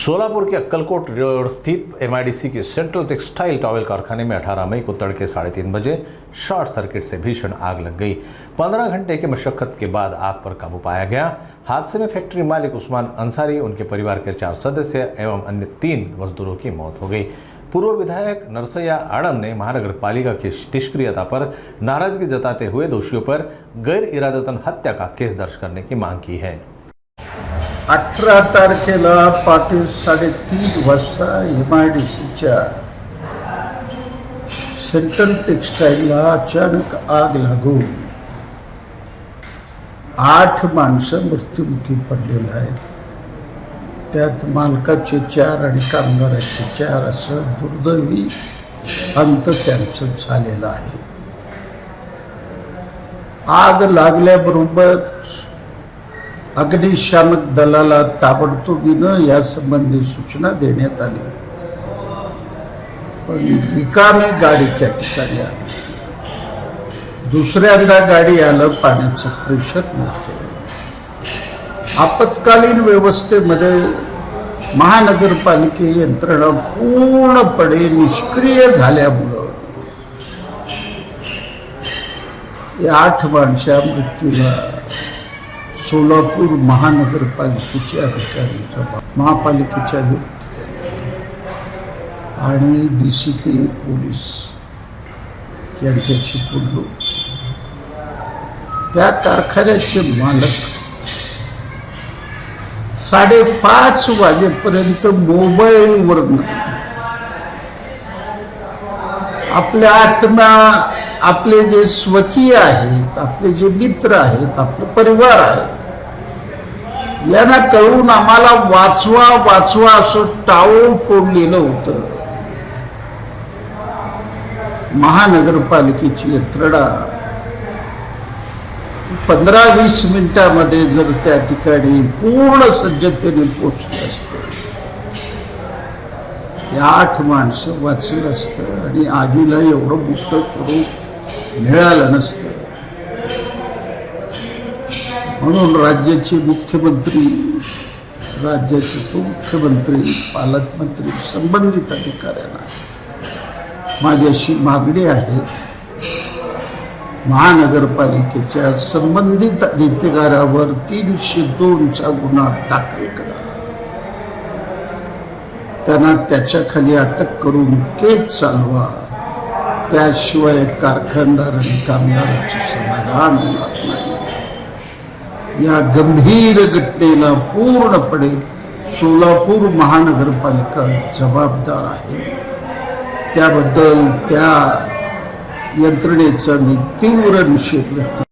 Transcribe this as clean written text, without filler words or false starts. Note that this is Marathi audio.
सोलापुर के अक्कलकोट रोड स्थित एमआईडीसी के सेंट्रल टेक्सटाइल टॉवेल कारखाने में 18 मई को तड़के 3:30 बजे शॉर्ट सर्किट से भीषण आग लग गई। 15 घंटे की मशक्कत के बाद आग पर काबू पाया गया। हादसे में फैक्ट्री मालिक उस्मान अंसारी, उनके परिवार के 4 सदस्य एवं अन्य 3 मजदूरों की मौत हो गई। पूर्व विधायक नरसैया आड़म ने महानगर पालिका की निष्क्रियता पर नाराजगी जताते हुए दोषियों पर गैर इरादतन हत्या का केस दर्ज करने की मांग की है। 18 तारखेला पहाटे 3:30 वाजता एमआयडीसीच्या सेंट्रल टेक्सटाईलला अचानक आग लागून 8 माणसं मृत्युमुखी पडलेले आहेत। त्यात मालकाचे 4 आणि कामगाराचे 4 असं दुर्दैवी अंत त्यांचं झालेलं आहे। आग लागल्याबरोबर अग्निशामक दलाला ताबडतोबीनं यासंबंधी सूचना देण्यात आली, पण रिकामी गाडी त्या ठिकाणी आली। दुसऱ्यांदा गाडी आलं, पाण्याचं प्रेशर नव्हतं। आपत्कालीन व्यवस्थेमध्ये महानगरपालिके यंत्रणा पूर्णपणे निष्क्रिय झाल्यामुळं या 8 माणसा मृत्यूला सोलापूर महानगरपालिकेचे अधिकारी, महापालिकेचे आयुक्त आणि डीसीपी पोलीस यांच्याशी बोललो। त्या कारखान्याचे मालक 5:30 वाजेपर्यंत मोबाईलवर आपल्या आत्मा, आपले जे स्वकीय आहेत, आपले जे मित्र आहेत, आपले परिवार आहे, यांना कळून आम्हाला वाचवा वाचवा असं टाळं फोडलेलं होतं। महानगरपालिकेची यंत्रणा 15-20 मिनिटांमध्ये जर त्या ठिकाणी पूर्ण सज्जतेने पोहोचली असते, या 8 माणसं वाचलं असतं आणि आगीला एवढं मोठं स्वरूप मिळालं नसतं। म्हणून राज्याचे मुख्यमंत्री, राज्याचे उपमुख्यमंत्री, पालकमंत्री, संबंधित अधिकाऱ्यांना माझी अशी मागणी आहे, महानगरपालिकेच्या संबंधित अधिकाऱ्यावर 302चा गुन्हा दाखल करा, त्यांना त्याच्याखाली अटक करून केस चालवा, त्याशिवाय कारखानदार आणि कामगारांचे समाधान होणार नाही। या गंभीर घटनेला पूर्णपणे सोलापूर महानगरपालिका जबाबदार आहे। त्याबद्दल त्या यंत्रणेचा मी तीव्र निषेध व्यक्त